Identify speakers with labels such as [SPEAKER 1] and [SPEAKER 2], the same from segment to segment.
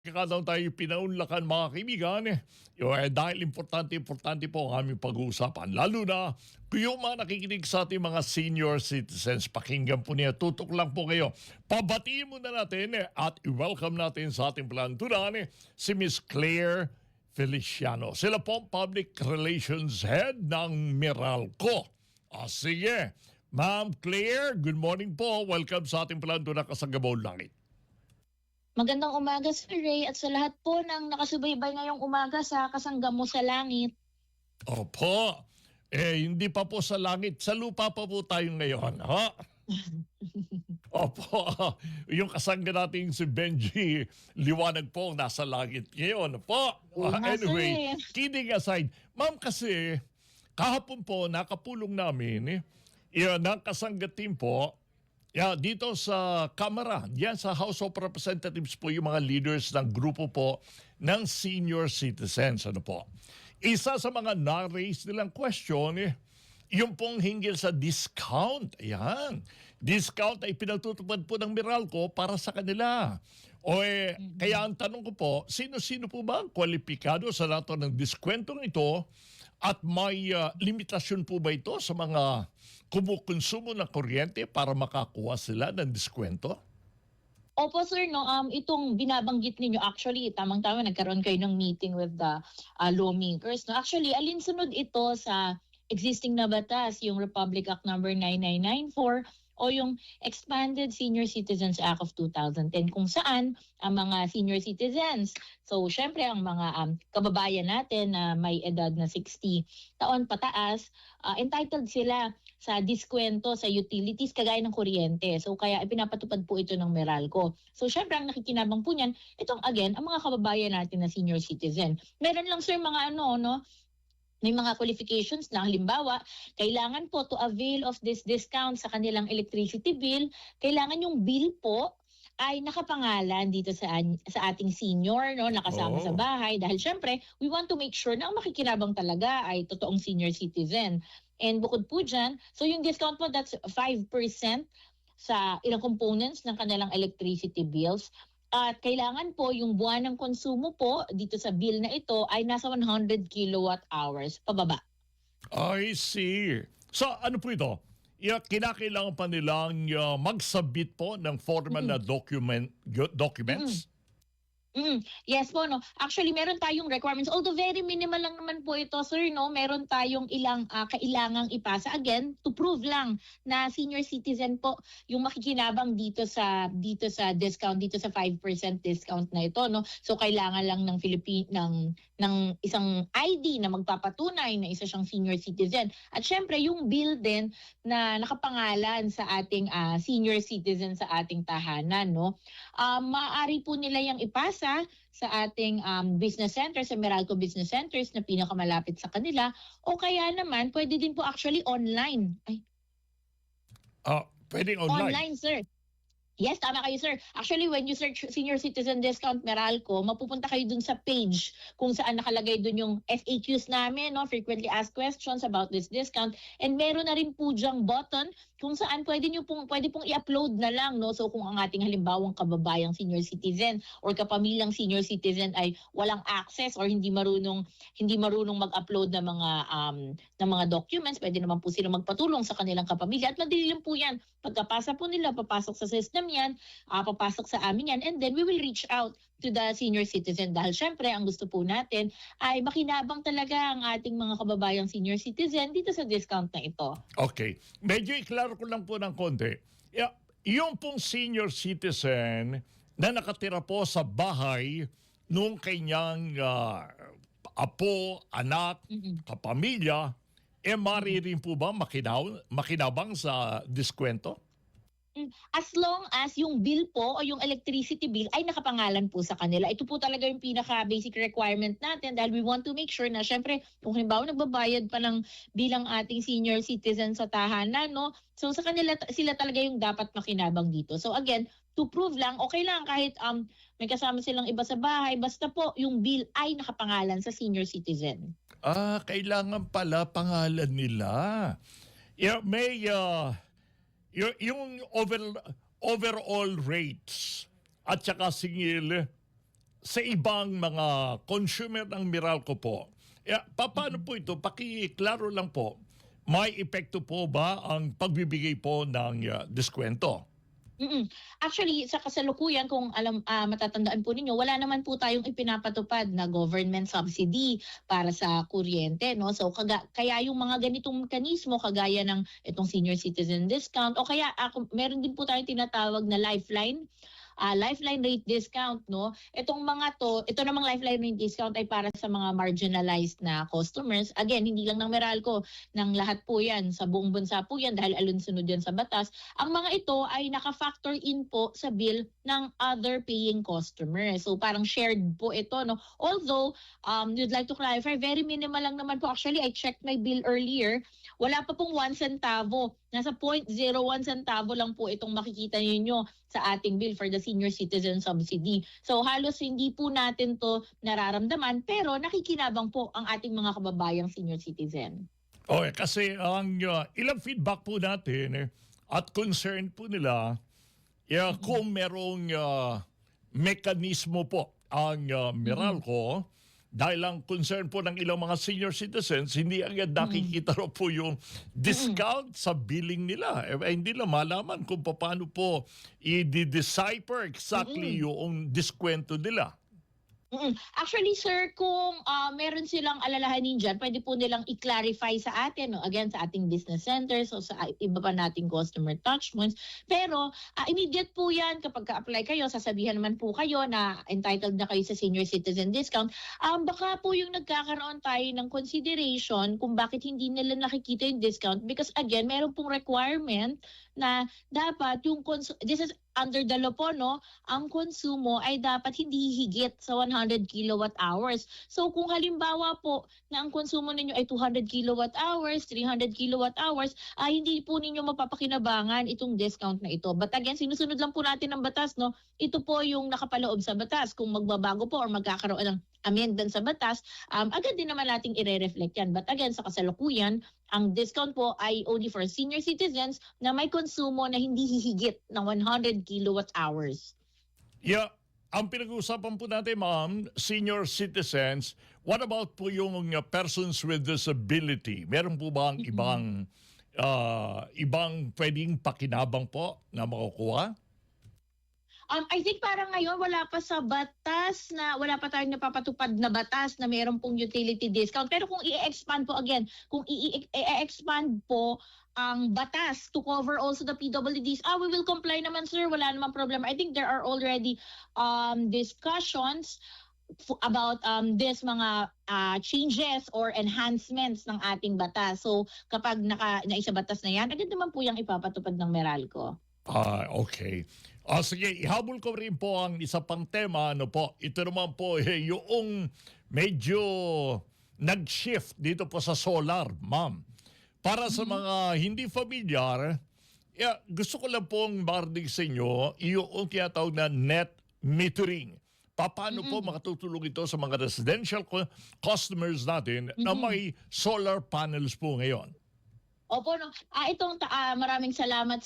[SPEAKER 1] Kaya daw tayo pinaunlakan mga kaibigan, dahil importante po ang aming pag-uusapan. Lalo na kung yung mga nakikinig sa ating mga senior citizens, pakinggan po niya, tutok lang po kayo. Pabatiin muna natin at i-welcome natin sa ating plantunan si Miss Claire Feliciano. Sila po ang Public Relations Head ng Meralco. Sige, Ma'am Claire, good morning po. Welcome sa ating plantunan Kasagabaw Langit.
[SPEAKER 2] Magandang umaga, Sir Ray, at sa lahat po ng nakasubaybay ngayong umaga sa Kasanggamo sa Langit.
[SPEAKER 1] Opo. Hindi pa po sa langit. Sa lupa pa po tayo ngayon, ha? Opo. Yung kasangga nating si Benji, liwanag po nasa langit ngayon. Opo. Anyway, kidding aside. Ma'am, kasi kahapon po nakapulong namin, ng kasangga team po, dito sa Kamara, yan sa House of Representatives po yung mga leaders ng grupo po ng senior citizens. Ano po? Isa sa mga na-raise nilang question, yung pong hinggil sa discount. Ayan. Discount ay pinatutupad po ng Meralco para sa kanila. Kaya ang tanong ko po, sino-sino po ba ang kwalipikado sa lahat ng diskwentong ito at may limitasyon po ba ito sa mga kumukonsumo ng kuryente para makakuha sila ng diskwento?
[SPEAKER 2] Opo, sir, no, itong binabanggit ninyo, actually, tamang-tama, nagkaroon kayo ng meeting with the lawmakers. No? Actually, alinsunod ito sa existing na batas, yung Republic Act number 9994 o yung Expanded Senior Citizens Act of 2010, kung saan ang mga senior citizens, so syempre ang mga kababayan natin na may edad na 60 taon pataas, entitled sila sa diskwento sa utilities kagaya ng kuryente. So kaya ipinapatupad po ito ng Meralco. So syempre ang nakikinabang po niyan, itong again, ang mga kababayan natin na senior citizen. Meron lang, sir, mga may mga qualifications na, halimbawa, kailangan po to avail of this discount sa kanilang electricity bill, kailangan yung bill po ay nakapangalan dito sa ating senior, no, nakasama sa bahay, dahil syempre we want to make sure na ang makikinabang talaga ay totoong senior citizen. And bukod po dyan, so yung discount po, that's 5% sa ilang components ng kanilang electricity bills. At kailangan po yung buwan ng konsumo po dito sa bill na ito ay nasa 100 kilowatt hours pababa.
[SPEAKER 1] I see. So ano po ito? Kinakailangan pa nilang magsabit po ng formal na documents?
[SPEAKER 2] Yes po, no. Actually, meron tayong requirements. Although very minimal lang naman po ito, sir, no. Meron tayong ilang kailangang ipasa. Again, to prove lang na senior citizen po yung makikinabang dito sa discount, dito sa 5% discount na ito, no. So kailangan lang ng ng isang ID na magpapatunay na isa siyang senior citizen. At syempre, yung bill din na nakapangalan sa ating senior citizen sa ating tahanan, no. Maaari po nila yang ipasa sa ating business centers, sa Meralco Business Centers na pinakamalapit sa kanila, o kaya naman pwede din po actually online.
[SPEAKER 1] Pwedeng online?
[SPEAKER 2] Online, sir. Yes, tama kayo, sir. Actually, when you search Senior Citizen Discount Meralco, mapupunta kayo dun sa page kung saan nakalagay dun yung FAQs namin, no? Frequently Asked Questions about this discount. And meron na rin po dyang button kung saan pwede pong i-upload na lang, no? So kung ang ating halimbawang kababayang senior citizen or kapamilyang senior citizen ay walang access or hindi marunong mag-upload ng mga documents, pwede naman po silang magpatulong sa kanilang kapamilya. At madali lang po yan. Pagkapasa po nila, papasok sa system yan, papasok sa amin yan, and then we will reach out to the senior citizen, dahil syempre ang gusto po natin ay makinabang talaga ang ating mga kababayang senior citizen dito sa discount na ito.
[SPEAKER 1] Okay. Medyo iklaro ko lang po ng konti. Yung pong senior citizen na nakatira po sa bahay nung kanyang apo, anak, kapamilya, maaari rin po ba makinabang sa diskwento?
[SPEAKER 2] As long as yung bill po o yung electricity bill ay nakapangalan po sa kanila. Ito po talaga yung pinaka-basic requirement natin, dahil we want to make sure na syempre kung halimbawa nagbabayad pa ng bilang ating senior citizen sa tahanan, no? So sa kanila, sila talaga yung dapat makinabang dito. So again, to prove lang, okay lang kahit may kasama silang iba sa bahay, basta po yung bill ay nakapangalan sa senior citizen.
[SPEAKER 1] Kailangan pala pangalan nila. May yung overall rates at saka singil, sa ibang mga consumer ng Meralco po, paano po ito? Pakiklaro lang po, may epekto po ba ang pagbibigay po ng diskwento?
[SPEAKER 2] Mm. Actually, sa kasalukuyan kung matatandaan po ninyo, wala naman po tayong ipinapatupad na government subsidy para sa kuryente, no? So kaya yung mga ganitong mekanismo kagaya ng itong senior citizen discount o kaya meron din po tayong tinatawag na lifeline rate discount, no? Ito namang lifeline rate discount ay para sa mga marginalized na customers. Again, hindi lang ng Meralco, ng lahat po 'yan, sa buong bansa po 'yan dahil alunsunod 'yan sa batas. Ang mga ito ay naka-factor in po sa bill ng other paying customers. So parang shared po ito, no? Although we'd like to clarify, very minimal lang naman po. Actually, I checked my bill earlier. Wala pa pong 1 centavo. Nasa 0.01 centavo lang po itong makikita ninyo sa ating bill for the senior citizen subsidy. So halos hindi po natin to nararamdaman pero nakikinabang po ang ating mga kababayang senior citizen.
[SPEAKER 1] Okay, kasi ang ilang feedback po natin at concern po nila kung merong mekanismo po ang Meralco dahil ang concern po ng ilang mga senior citizens, hindi agad nakikita raw po yung discount sa billing nila. Hindi nila malaman kung paano po i-decipher exactly yung diskwento nila.
[SPEAKER 2] Actually, sir, kung meron silang alalahanin dyan, pwede po nilang i-clarify sa atin, no? Again, sa ating business centers o sa iba pa nating customer touchpoints. Pero immediate po yan kapag ka-apply kayo, sasabihan naman po kayo na entitled na kayo sa senior citizen discount. Baka po yung nagkakaroon tayo ng consideration kung bakit hindi nila nakikita yung discount because again, meron pong requirement na dapat yung this is under the law po, no, ang konsumo ay dapat hindi higit sa 100 kilowatt hours. So kung halimbawa po na ang konsumo ninyo ay 200 kilowatt hours, 300 kilowatt hours, ay hindi po ninyo mapapakinabangan itong discount na ito. But again, sinusunod lang po natin ang batas, no? Ito po yung nakapaloob sa batas. Kung magbabago po or magkakaroon ng amendment sa batas, agad din naman nating ire-reflect yan. But again, sa kasalukuyan, ang discount po ay only for senior citizens na may konsumo na hindi hihigit ng 100 kilowatt hours.
[SPEAKER 1] Yeah, ang pinag-uusapan po natin, ma'am, senior citizens, what about po yung persons with disability? Meron po ba ang ibang pwedeng pakinabang po na makukuha?
[SPEAKER 2] I think parang ngayon wala pa tayong napapatupad na batas na mayroon pong utility discount. Pero kung i-expand po again, kung i-expand po ang batas to cover also the PWDs, we will comply naman, sir. Wala namang problema. I think there are already discussions about this mga changes or enhancements ng ating batas. So kapag naisabatas na yan, agad naman po yung ipapatupad ng Meralco.
[SPEAKER 1] Okay. Sige, ihabol ko rin po ang isa pang tema. Ano po, ito naman po yung medyo nag-shift dito po sa solar, ma'am. Para sa mga hindi familiar, gusto ko lang pong marinig sa inyo yung tinatawag na net metering. Paano po makatutulong ito sa mga residential customers natin na may solar panels po ngayon?
[SPEAKER 2] Opo, no. Maraming salamat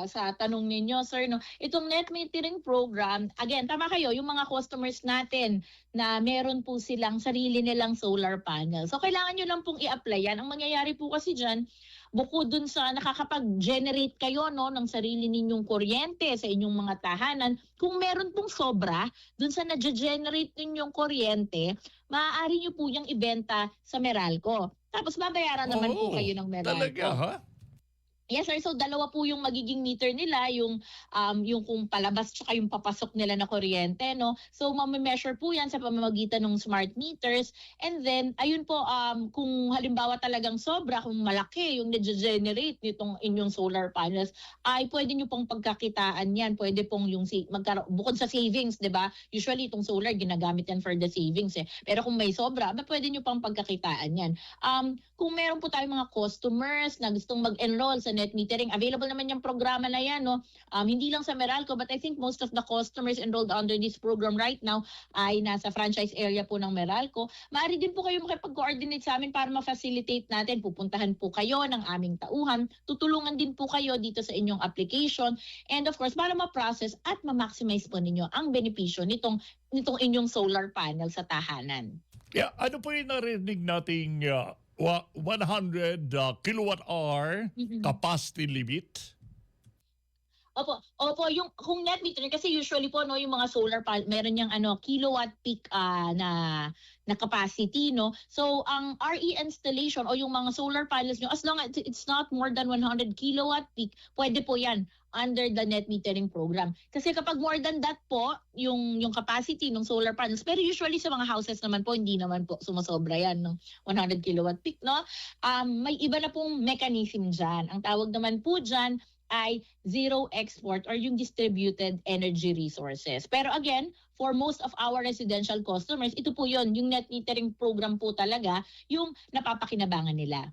[SPEAKER 2] sa tanong ninyo, sir, no. Itong net metering program, again, tama kayo, yung mga customers natin na meron po silang sarili nilang solar panel. So kailangan nyo lang pong i-apply yan. Ang mangyayari po kasi diyan, bukod dun sa nakakapag-generate kayo, no, ng sarili ninyong kuryente sa inyong mga tahanan, kung meron pong sobra dun sa na-generate ninyong kuryente, maaari nyo po yung ibenta sa Meralco. Tapos babayaran naman po kayo ng Meralco.
[SPEAKER 1] Talaga, ha?
[SPEAKER 2] Yes, sir. So dalawa po yung magiging meter nila, yung kung palabas tsaka yung papasok nila na kuryente, no. So ma-measure po 'yan sa pamamagitan ng smart meters. And then ayun po, kung halimbawa talagang sobra, kung malaki yung na-generate nitong inyong solar panels, ay pwede niyo pong pagkakitaan 'yan. Pwede pong yung bukod sa savings, 'di ba? Usually itong solar ginagamit yan for the savings eh. Pero kung may sobra, pwede niyo pang pagkakitaan 'yan. Kung meron po tayong mga customers na gustong mag-enroll sa sa net metering. Available naman yung programa na yan, no? Hindi lang sa Meralco, but I think most of the customers enrolled under this program right now ay nasa franchise area po ng Meralco. Maaari din po kayo makipag-coordinate sa amin para ma-facilitate natin. Pupuntahan po kayo ng aming tauhan. Tutulungan din po kayo dito sa inyong application. And of course, para ma-process at ma-maximize po ninyo ang benepisyo nitong inyong solar panel sa tahanan.
[SPEAKER 1] Yeah, ano po yung narinig nating 100 kilowatt hour capacity limit?
[SPEAKER 2] Opo, yung kung net metering kasi usually po no yung mga solar panel meron yang kilowatt peak na capacity no. So ang RE installation o yung mga solar panels nyo as long as it's not more than 100 kilowatt peak, pwede po yan under the net metering program. Kasi kapag more than that po yung capacity ng solar panels, pero usually sa mga houses naman po hindi naman po sumasobra yan ng 100 kilowatt peak no. May iba na pong mechanism diyan. Ang tawag naman po diyan ay zero export or yung distributed energy resources. Pero again, for most of our residential customers, ito po yun, yung net metering program po talaga, yung napapakinabangan nila.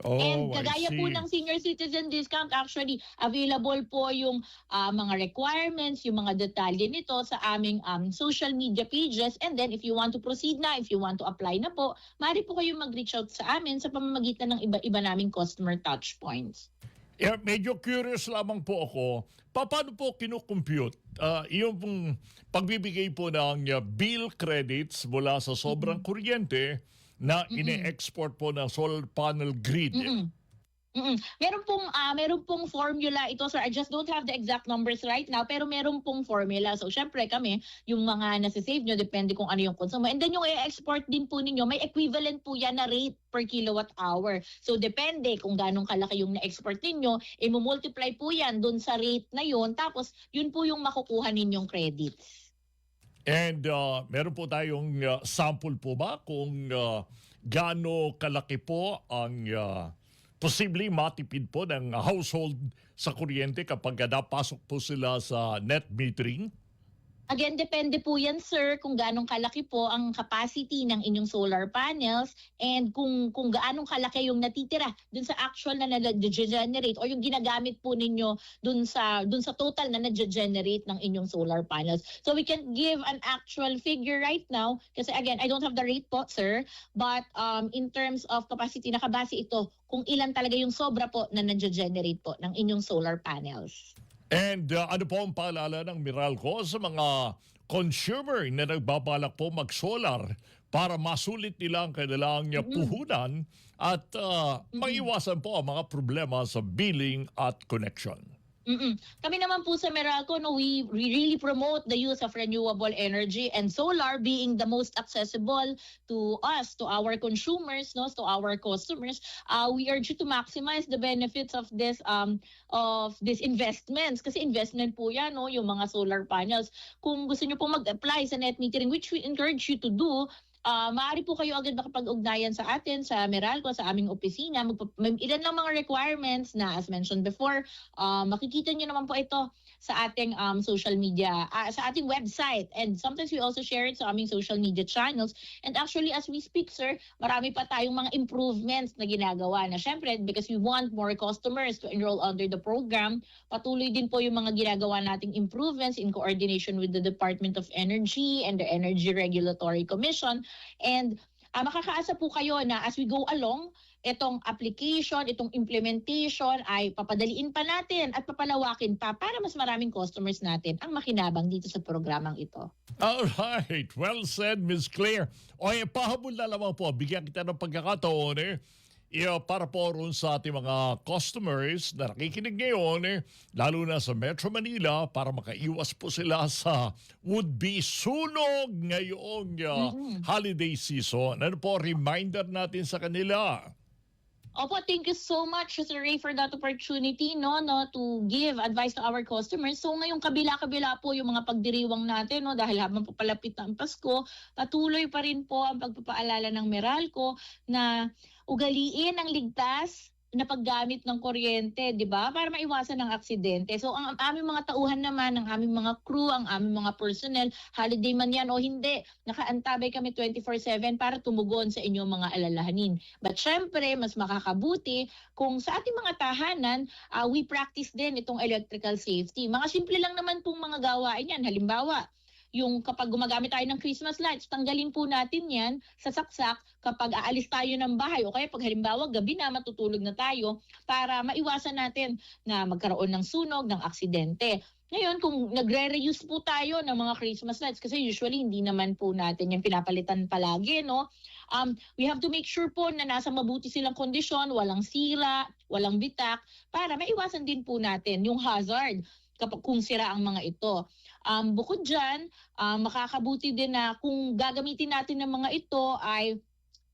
[SPEAKER 2] And kagaya po ng senior citizen discount, actually, available po yung mga requirements, yung mga detalye nito sa aming social media pages. And then if you want to proceed na, if you want to apply na po, maaari po kayong mag-reach out sa amin sa pamamagitan ng iba-iba naming customer touchpoints.
[SPEAKER 1] Yeah, medyo curious lamang po ako, paano po kinukompute yung pagbibigay po ng bill credits mula sa sobrang kuryente na ine-export po ng solar panel grid?
[SPEAKER 2] Meron pong formula ito, sir. I just don't have the exact numbers right now, pero meron pong formula. So syempre kami, yung mga nasa-save nyo, depende kung ano yung konsumo. And then yung i-export din po ninyo, may equivalent po yan na rate per kilowatt hour. So depende kung ganong kalaki yung na-export ninyo, i-multiply po yan dun sa rate na yun, tapos yun po yung makukuha ninyong credits.
[SPEAKER 1] And meron po tayong sample po ba kung gaano kalaki po ang posibleng matipid po ng household sa kuryente kapag napasok po sila sa net metering?
[SPEAKER 2] Again, depende po yan, sir, kung gaano kalaki po ang capacity ng inyong solar panels and kung gaano kalaki yung natitira dun sa actual na na-generate o yung ginagamit po ninyo dun sa total na na-generate ng inyong solar panels. So we can give an actual figure right now kasi again, I don't have the rate po, sir, but in terms of capacity, nakabase ito kung ilan talaga yung sobra po na na-generate po ng inyong solar panels.
[SPEAKER 1] And ano po ang paalala ng Meralco sa mga consumer na nagbabalak po mag-solar para masulit nila ang kanilang puhunan at maiwasan po ang mga problema sa billing at connection?
[SPEAKER 2] Kami naman po sa Meralco, no, we really promote the use of renewable energy and solar being the most accessible to us, to our consumers, no, to our customers. We urge you to maximize the benefits of this investments kasi investment po yan, no, yung mga solar panels. Kung gusto niyo po mag-apply sa net metering, which we encourage you to do, maaari po kayo agad makapag-ugnayan sa atin sa Meralco, sa aming opisina. Ilan lang mga requirements na as mentioned before, makikita nyo naman po ito sa ating social media, sa ating website. And sometimes we also share it sa aming social media channels. And actually, as we speak, sir, marami pa tayong mga improvements na ginagawa na syempre, because we want more customers to enroll under the program, patuloy din po yung mga ginagawa nating improvements in coordination with the Department of Energy and the Energy Regulatory Commission. And makakaasa po kayo na as we go along, itong application, itong implementation ay papadaliin pa natin at papalawakin pa para mas maraming customers natin ang makinabang dito sa programang ito.
[SPEAKER 1] Alright, well said, Ms. Claire. O pahabol na lamang po, bigyan kita ng pagkakataon para po ron sa ating mga customers na nakikinig ngayon, lalo na sa Metro Manila, para makaiwas po sila sa would-be sunog ngayong holiday season. Ano po, reminder natin sa kanila?
[SPEAKER 2] Opo, thank you so much, Sir Ray, for that opportunity to give advice to our customers. So ngayong kabila-kabila po yung mga pagdiriwang natin dahil habang papalapit na ang Pasko, patuloy pa rin po ang pagpapaalala ng Meralco na ugaliin ang ligtas na paggamit ng kuryente, 'di ba? Para maiwasan ang aksidente. So ang aming mga tauhan naman, ang aming mga crew, ang aming mga personnel, holiday man 'yan o hindi, nakaantabay kami 24/7 para tumugon sa inyong mga alalahanin. But syempre, mas makakabuti kung sa ating mga tahanan, we practice din itong electrical safety. Mga simple lang naman pong mga gawain 'yan. Halimbawa, yung kapag gumagamit tayo ng Christmas lights, tanggalin po natin yan sa saksak kapag aalis tayo ng bahay o kaya pag halimbawa gabi na matutulog na tayo para maiwasan natin na magkaroon ng sunog, ng aksidente. Ngayon, kung nagre-reuse po tayo ng mga Christmas lights, kasi usually hindi naman po natin yung pinapalitan palagi, no? We have to make sure po na nasa mabuti silang kondisyon, walang sira, walang bitak, para maiwasan din po natin yung hazard kapag kung sira ang mga ito. Bukod dyan, makakabuti din na kung gagamitin natin ng mga ito ay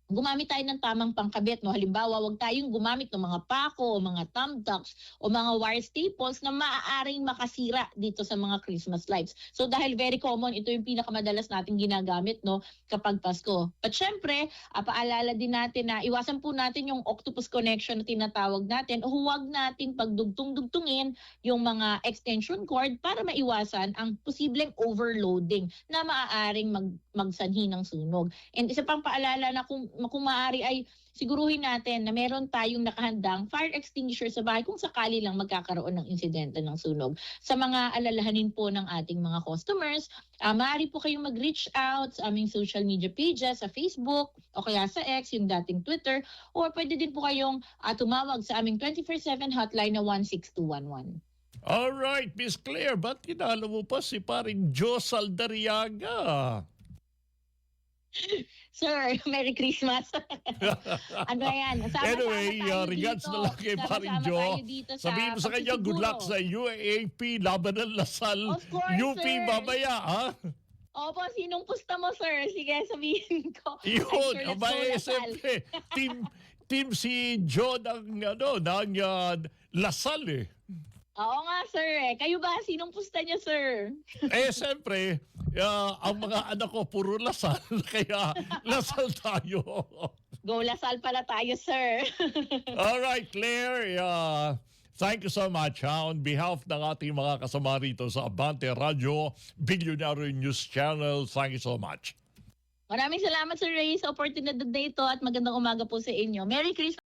[SPEAKER 2] gumamit tayo ng tamang pangkabit. No? Halimbawa, huwag tayong gumamit ng mga pako, o mga thumbtacks, o mga wire staples na maaaring makasira dito sa mga Christmas lights. So dahil very common, ito yung pinakamadalas natin ginagamit no, kapag Pasko. But syempre, paalala din natin na iwasan po natin yung octopus connection na tinatawag natin o huwag natin pagdugtong-dugtungin yung mga extension cord para maiwasan ang posibleng overloading na maaaring magsanhi ng sunog. And isa pang paalala na kung maaari ay siguruhin natin na meron tayong nakahandang fire extinguisher sa bahay kung sakali lang magkakaroon ng insidente ng sunog. Sa mga alalahanin po ng ating mga customers, maaari po kayong mag-reach out sa aming social media pages sa Facebook o kaya sa X, yung dating Twitter, or pwede din po kayong tumawag sa aming 24/7 hotline na 16211.
[SPEAKER 1] Alright, Miss Claire, ba't kinala mo pa si paring Joe Saldariaga?
[SPEAKER 2] Sir, Merry Christmas. Ano yan?
[SPEAKER 1] Anyway, regards na lang kay paring Joe. Sabihin mo sa kanya, good luck sa UAAP, laban ng Lasal,
[SPEAKER 2] Of course,
[SPEAKER 1] UP
[SPEAKER 2] sir.
[SPEAKER 1] mamaya, ha?
[SPEAKER 2] Opo, sinong pusta mo, sir? Sige, sabihin ko. I'm
[SPEAKER 1] Yun,
[SPEAKER 2] sure let's go,
[SPEAKER 1] abay,
[SPEAKER 2] Lasal.
[SPEAKER 1] siyempre, team si Joe ng Lasal eh.
[SPEAKER 2] Oo nga, sir. Kayo ba? Sinong pusta niya, sir?
[SPEAKER 1] Siyempre, ang mga anak ko puro Lasal, kaya Lasal tayo.
[SPEAKER 2] Go Lasal pala tayo, sir.
[SPEAKER 1] All right, Claire, thank you so much on behalf ng ating mga kasama rito sa Abante Radio, Billionaire News Channel. Thank you so much.
[SPEAKER 2] Maraming salamat, Sir Ray, sa opportunity na ito at magandang umaga po sa inyo. Merry Christmas!